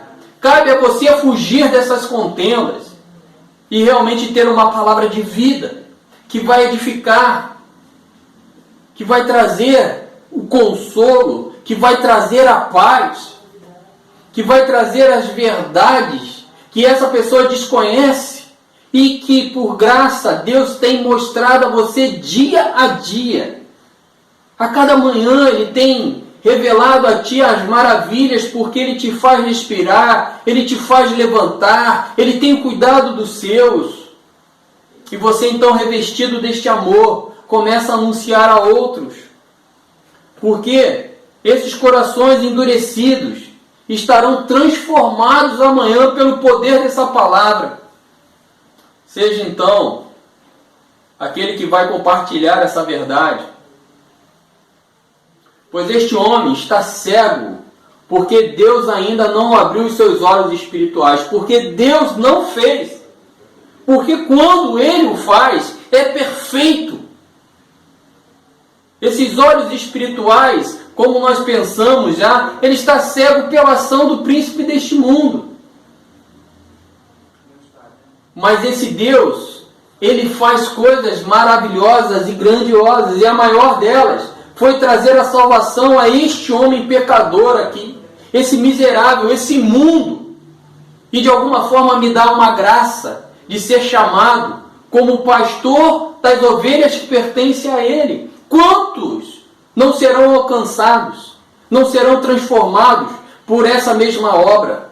[SPEAKER 1] Cabe a você fugir dessas contendas e realmente ter uma palavra de vida que vai edificar, que vai trazer o consolo, que vai trazer a paz, que vai trazer as verdades que essa pessoa desconhece e que, por graça, Deus tem mostrado a você dia a dia. A cada manhã Ele tem revelado a ti as maravilhas, porque Ele te faz respirar, Ele te faz levantar, Ele tem cuidado dos seus. E você então, revestido deste amor, começa a anunciar a outros. Porque esses corações endurecidos estarão transformados amanhã pelo poder dessa palavra. Seja então aquele que vai compartilhar essa verdade. Pois este homem está cego, porque Deus ainda não abriu os seus olhos espirituais, porque Deus não fez. Porque quando Ele o faz, é perfeito. Esses olhos espirituais, como nós pensamos já, ele está cego pela ação do príncipe deste mundo. Mas esse Deus, Ele faz coisas maravilhosas e grandiosas, e a maior delas foi trazer a salvação a este homem pecador aqui, esse miserável, esse imundo, e de alguma forma me dá uma graça de ser chamado como pastor das ovelhas que pertencem a Ele. Quantos não serão alcançados, não serão transformados por essa mesma obra?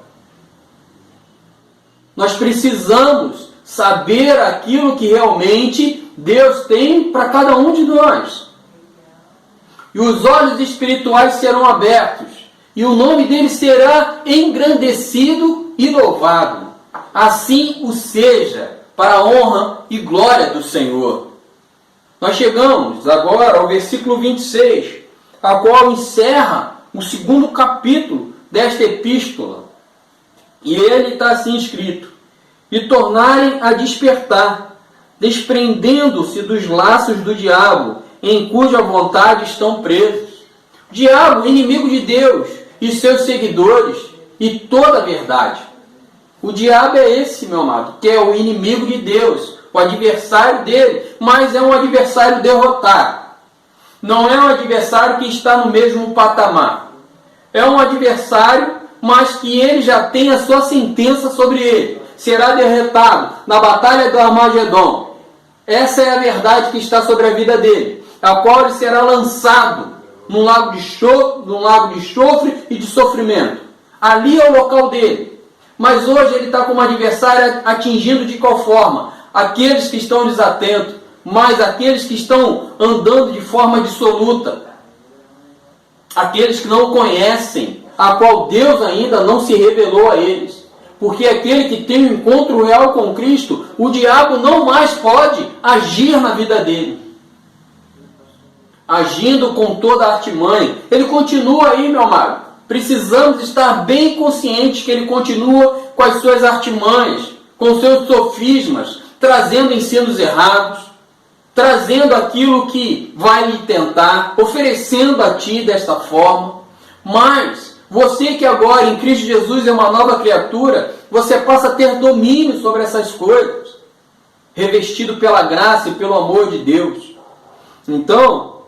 [SPEAKER 1] Nós precisamos saber aquilo que realmente Deus tem para cada um de nós. E os olhos espirituais serão abertos, e o nome dele será engrandecido e louvado. Assim o seja, para a honra e glória do Senhor. Nós chegamos agora ao versículo 26, a qual encerra o segundo capítulo desta epístola. E ele está assim escrito: e tornarem a despertar, desprendendo-se dos laços do diabo, em cuja vontade estão presos. O diabo, inimigo de Deus e seus seguidores, e toda a verdade. O diabo é esse, meu amado, que é o inimigo de Deus, o adversário dele, mas é um adversário derrotado. Não é um adversário que está no mesmo patamar. É um adversário, mas que ele já tem a sua sentença sobre ele. Será derrotado na batalha do Armagedon. Essa é a verdade que está sobre a vida dele, a qual ele será lançado num lago de enxofre e de sofrimento. Ali é o local dele. Mas hoje ele está como adversário, atingindo de qual forma? Aqueles que estão desatentos, mas aqueles que estão andando de forma dissoluta. Aqueles que não conhecem a qual Deus ainda não se revelou a eles. Porque aquele que tem um encontro real com Cristo, o diabo não mais pode agir na vida dele. Agindo com toda a artimanha. Ele continua aí, meu amado. Precisamos estar bem conscientes que ele continua com as suas artimanhas, com seus sofismas, trazendo ensinos errados, trazendo aquilo que vai lhe tentar, oferecendo a ti desta forma. Mas você que agora em Cristo Jesus é uma nova criatura, você passa a ter domínio sobre essas coisas, revestido pela graça e pelo amor de Deus. Então,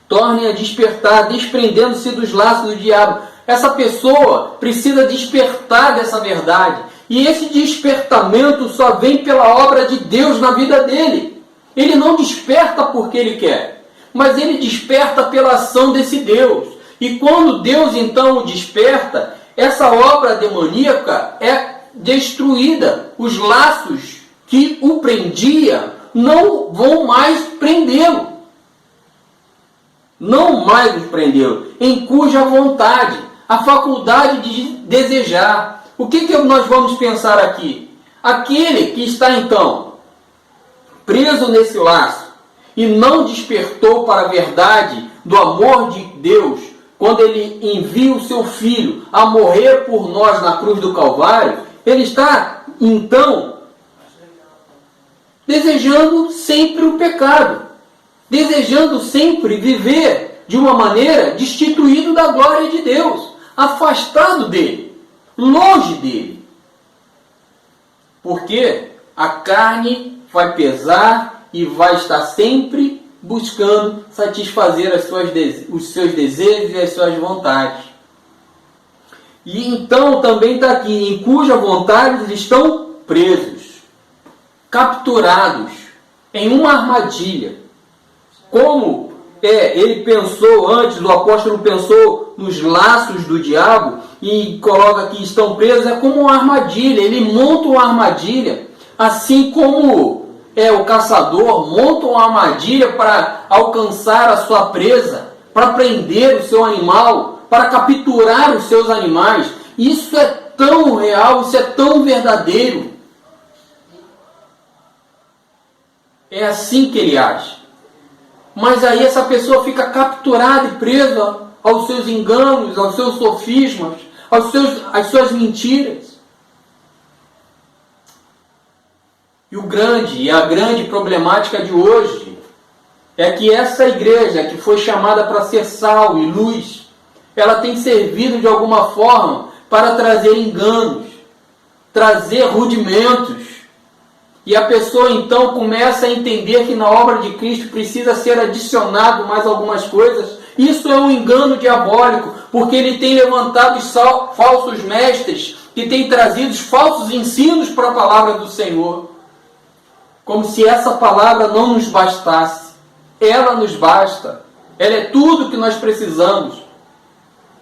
[SPEAKER 1] tornem a despertar, desprendendo-se dos laços do diabo. Essa pessoa precisa despertar dessa verdade. E esse despertamento só vem pela obra de Deus na vida dele. Ele não desperta porque ele quer, mas ele desperta pela ação desse Deus. E quando Deus então o desperta, essa obra demoníaca é destruída. Os laços que o prendia não vão mais prendê-lo. Não mais os prendê-lo, em cuja vontade, a faculdade de desejar. O que nós vamos pensar aqui? Aquele que está então preso nesse laço e não despertou para a verdade do amor de Deus, quando ele envia o seu Filho a morrer por nós na cruz do Calvário, ele está então desejando sempre o pecado, desejando sempre viver de uma maneira destituído da glória de Deus, afastado dele, longe dele. Porque a carne vai pesar e vai estar sempre buscando satisfazer os seus desejos e as suas vontades. E então também está aqui, em cuja vontade eles estão presos, capturados em uma armadilha. Como ele pensou antes, o apóstolo pensou nos laços do diabo e coloca que estão presos, é como uma armadilha. Ele monta uma armadilha, assim como o caçador monta uma armadilha para alcançar a sua presa, para prender o seu animal, para capturar os seus animais. Isso é tão real, isso é tão verdadeiro. É assim que ele age. Mas aí essa pessoa fica capturada e presa aos seus enganos, aos seus sofismas, às suas mentiras. E a grande problemática de hoje é que essa igreja que foi chamada para ser sal e luz, ela tem servido de alguma forma para trazer enganos, trazer rudimentos. E a pessoa então começa a entender que na obra de Cristo precisa ser adicionado mais algumas coisas. Isso é um engano diabólico, porque ele tem levantado falsos mestres que têm trazido falsos ensinos para a palavra do Senhor. Como se essa palavra não nos bastasse. Ela nos basta. Ela é tudo que nós precisamos.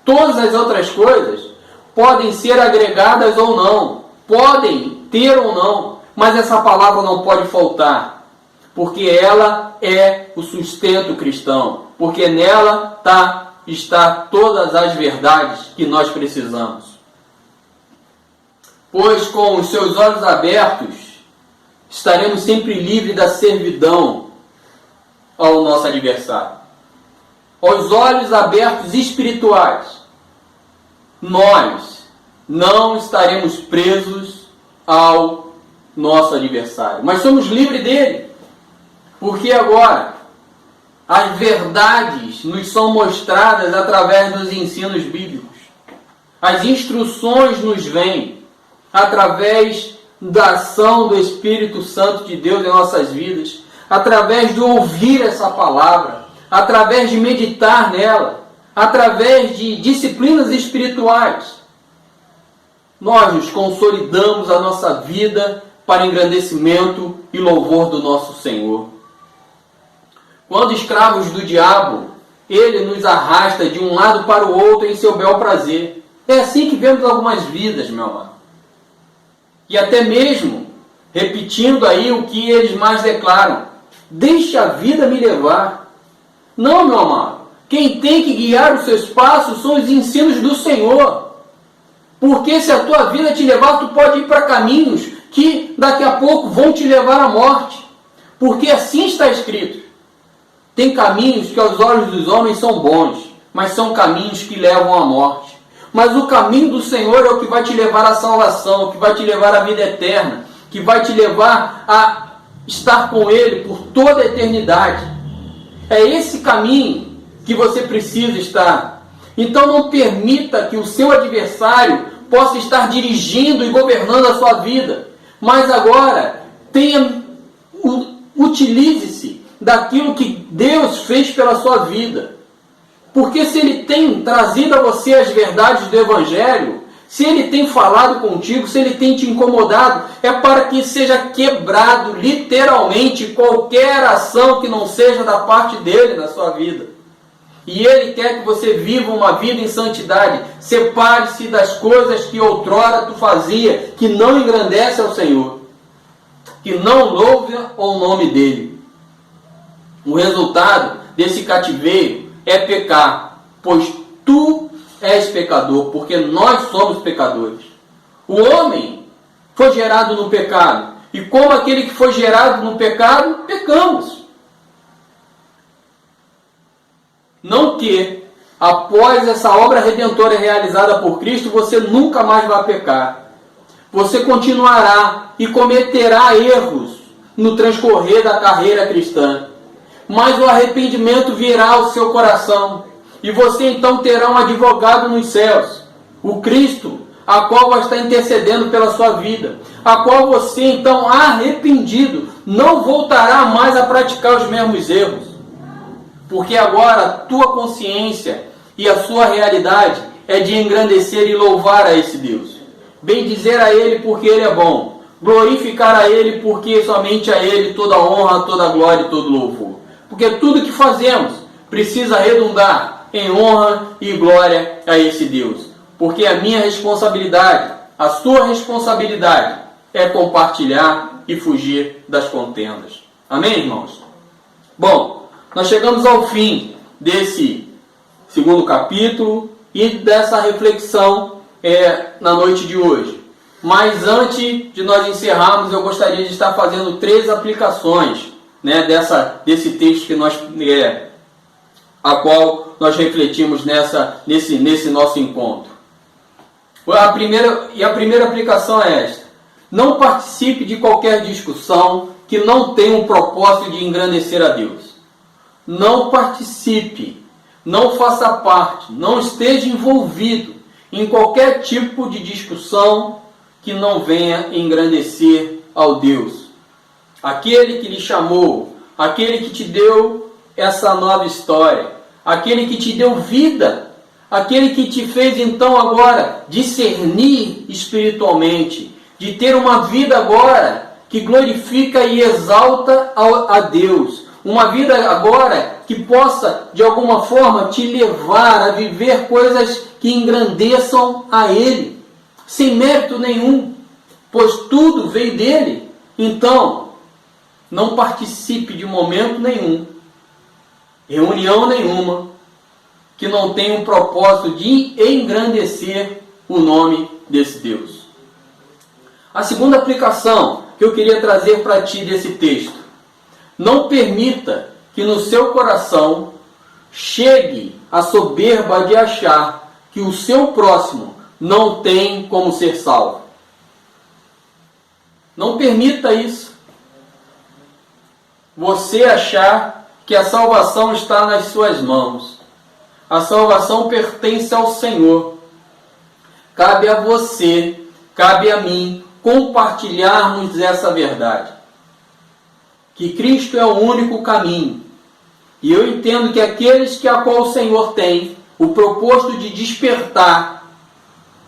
[SPEAKER 1] Todas as outras coisas podem ser agregadas ou não, podem ter ou não, mas essa palavra não pode faltar, porque ela é o sustento cristão, porque nela está todas as verdades que nós precisamos. Pois com os seus olhos abertos, estaremos sempre livres da servidão ao nosso adversário. Aos olhos abertos espirituais, nós não estaremos presos ao nosso adversário, mas somos livres dele, porque agora as verdades nos são mostradas através dos ensinos bíblicos. As instruções nos vêm através da ação do Espírito Santo de Deus em nossas vidas, através de ouvir essa palavra, através de meditar nela, através de disciplinas espirituais. Nós nos consolidamos a nossa vida para engrandecimento e louvor do nosso Senhor. Quando escravos do diabo, ele nos arrasta de um lado para o outro em seu bel prazer. É assim que vemos algumas vidas, meu amado. E até mesmo, repetindo aí o que eles mais declaram: deixa a vida me levar. Não, meu amado. Quem tem que guiar os seus passos são os ensinos do Senhor. Porque se a tua vida te levar, tu pode ir para caminhos que daqui a pouco vão te levar à morte. Porque assim está escrito. Tem caminhos que aos olhos dos homens são bons, mas são caminhos que levam à morte. Mas o caminho do Senhor é o que vai te levar à salvação, que vai te levar à vida eterna, que vai te levar a estar com Ele por toda a eternidade. É esse caminho que você precisa estar. Então não permita que o seu adversário possa estar dirigindo e governando a sua vida. Mas agora, utilize-se daquilo que Deus fez pela sua vida. Porque se Ele tem trazido a você as verdades do Evangelho, se Ele tem falado contigo, se Ele tem te incomodado, é para que seja quebrado literalmente qualquer ação que não seja da parte dEle na sua vida. E Ele quer que você viva uma vida em santidade. Separe-se das coisas que outrora tu fazia, que não engrandece ao Senhor, que não louve o nome dEle. O resultado desse cativeiro é pecar, pois tu és pecador, porque nós somos pecadores. O homem foi gerado no pecado, e como aquele que foi gerado no pecado, pecamos. Não que, após essa obra redentora realizada por Cristo, você nunca mais vai pecar. Você continuará e cometerá erros no transcorrer da carreira cristã. Mas o arrependimento virá ao seu coração, e você então terá um advogado nos céus, o Cristo, a qual vai estar intercedendo pela sua vida, a qual você então, arrependido, não voltará mais a praticar os mesmos erros, porque agora a tua consciência e a sua realidade é de engrandecer e louvar a esse Deus, bem dizer a Ele porque Ele é bom, glorificar a Ele porque somente a Ele toda honra, toda glória e todo louvor. Porque tudo que fazemos precisa redundar em honra e glória a esse Deus. Porque a minha responsabilidade, a sua responsabilidade, é compartilhar e fugir das contendas. Amém, irmãos? Bom, nós chegamos ao fim desse segundo capítulo e dessa reflexão na noite de hoje. Mas antes de nós encerrarmos, eu gostaria de estar fazendo 3 aplicações, né, desse texto que a qual nós refletimos nesse nosso encontro. A primeira aplicação é esta: não participe de qualquer discussão que não tenha um propósito de engrandecer a Deus. Não participe, não faça parte, não esteja envolvido em qualquer tipo de discussão que não venha engrandecer ao Deus. Aquele que lhe chamou, aquele que te deu essa nova história, aquele que te deu vida, aquele que te fez então agora discernir espiritualmente, de ter uma vida agora que glorifica e exalta a Deus, uma vida agora que possa de alguma forma te levar a viver coisas que engrandeçam a Ele, sem mérito nenhum, pois tudo veio dele. Então, não participe de momento nenhum, reunião nenhuma, que não tenha um propósito de engrandecer o nome desse Deus. A segunda aplicação que eu queria trazer para ti desse texto: não permita que no seu coração chegue a soberba de achar que o seu próximo não tem como ser salvo. Não permita isso. Você achar que a salvação está nas suas mãos. A salvação pertence ao Senhor. Cabe a você, cabe a mim, compartilharmos essa verdade. Que Cristo é o único caminho. E eu entendo que aqueles a qual o Senhor tem o propósito de despertar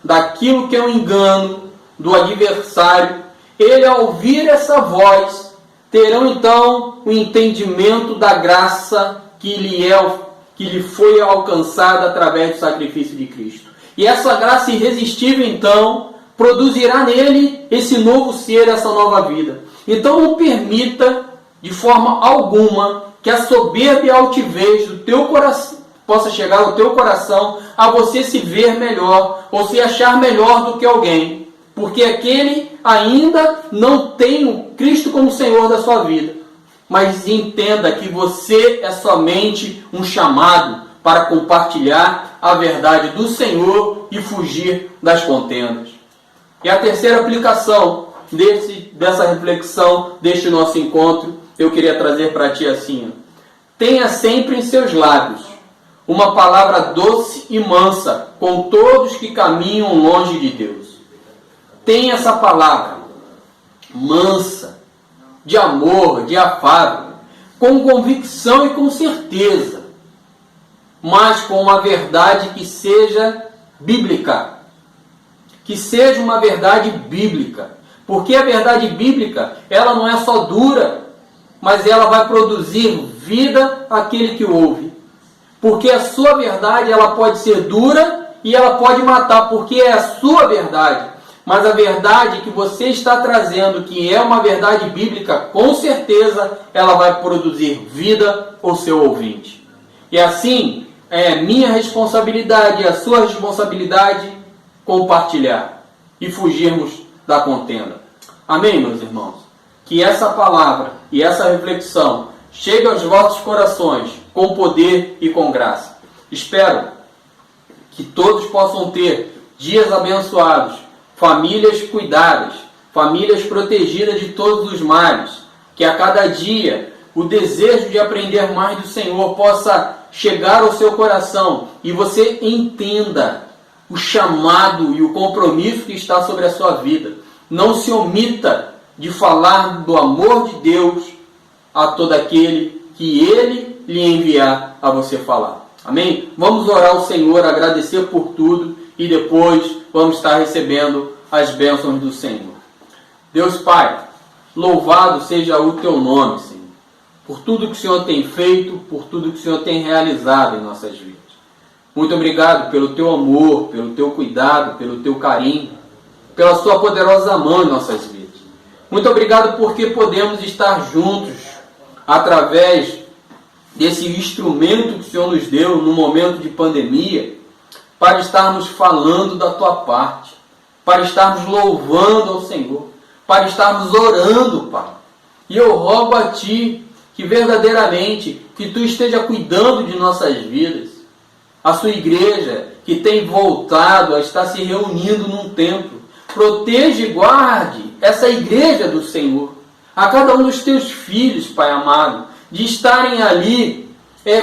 [SPEAKER 1] daquilo que é o engano do adversário, ele, ao ouvir essa voz, terão então o entendimento da graça que lhe foi alcançada através do sacrifício de Cristo. E essa graça irresistível, então, produzirá nele esse novo ser, essa nova vida. Então não permita, de forma alguma, que a soberba e a altivez do teu possa chegar ao teu coração, a você se ver melhor, ou se achar melhor do que alguém, porque aquele ainda não tem o Cristo como Senhor da sua vida. Mas entenda que você é somente um chamado para compartilhar a verdade do Senhor e fugir das contendas. E a terceira aplicação dessa reflexão, deste nosso encontro, eu queria trazer para ti assim: tenha sempre em seus lábios uma palavra doce e mansa com todos que caminham longe de Deus. Tenha essa palavra mansa, de amor, de afável, com convicção e com certeza, mas com uma verdade que seja bíblica. Que seja uma verdade bíblica. Porque a verdade bíblica, ela não é só dura, mas ela vai produzir vida àquele que ouve. Porque a sua verdade, ela pode ser dura e ela pode matar, porque é a sua verdade. Mas a verdade que você está trazendo, que é uma verdade bíblica, com certeza ela vai produzir vida ao seu ouvinte. E assim, é minha responsabilidade e a sua responsabilidade compartilhar e fugirmos da contenda. Amém, meus irmãos? Que essa palavra e essa reflexão chegue aos vossos corações com poder e com graça. Espero que todos possam ter dias abençoados, famílias cuidadas, famílias protegidas de todos os males, que a cada dia o desejo de aprender mais do Senhor possa chegar ao seu coração e você entenda o chamado e o compromisso que está sobre a sua vida. Não se omita de falar do amor de Deus a todo aquele que Ele lhe enviar a você falar. Amém? Vamos orar ao Senhor, agradecer por tudo e depois vamos estar recebendo as bênçãos do Senhor. Deus Pai, louvado seja o Teu nome, Senhor, por tudo que o Senhor tem feito, por tudo que o Senhor tem realizado em nossas vidas. Muito obrigado pelo Teu amor, pelo Teu cuidado, pelo Teu carinho, pela Sua poderosa mão em nossas vidas. Muito obrigado porque podemos estar juntos através desse instrumento que o Senhor nos deu no momento de pandemia, para estarmos falando da Tua parte, para estarmos louvando ao Senhor, para estarmos orando, Pai. E eu rogo a Ti que verdadeiramente que Tu esteja cuidando de nossas vidas. A Sua igreja que tem voltado a estar se reunindo num templo, proteja e guarde essa igreja do Senhor, a cada um dos Teus filhos, Pai amado, de estarem ali,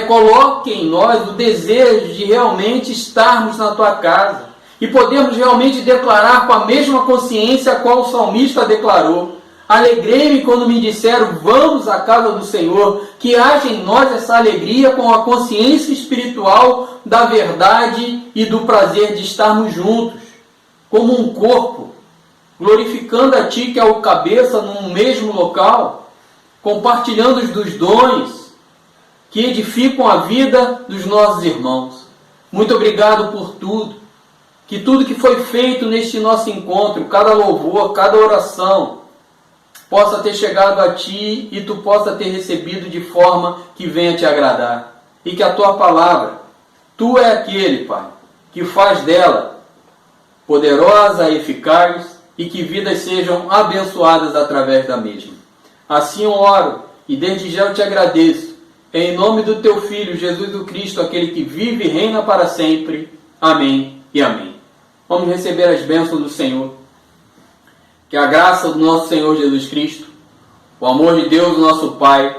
[SPEAKER 1] coloque em nós o desejo de realmente estarmos na Tua casa e podermos realmente declarar com a mesma consciência a qual o salmista declarou: alegrei-me quando me disseram, vamos à casa do Senhor. Que haja em nós essa alegria com a consciência espiritual da verdade e do prazer de estarmos juntos, como um corpo, glorificando a Ti que é o cabeça num mesmo local, compartilhando dos dons que edificam a vida dos nossos irmãos. Muito obrigado por tudo. Que tudo que foi feito neste nosso encontro, cada louvor, cada oração, possa ter chegado a Ti e Tu possa ter recebido de forma que venha Te agradar. E que a Tua palavra, Tu é aquele, Pai, que faz dela poderosa, eficaz, e que vidas sejam abençoadas através da mesma. Assim eu oro, e desde já eu Te agradeço, em nome do Teu Filho, Jesus o Cristo, aquele que vive e reina para sempre. Amém e amém. Vamos receber as bênçãos do Senhor. Que a graça do nosso Senhor Jesus Cristo, o amor de Deus, nosso Pai,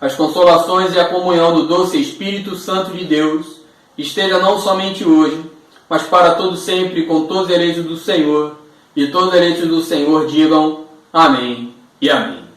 [SPEAKER 1] as consolações e a comunhão do doce Espírito Santo de Deus, esteja não somente hoje, mas para todo sempre com todos os eleitos do Senhor, e todos os eleitos do Senhor digam amém e amém.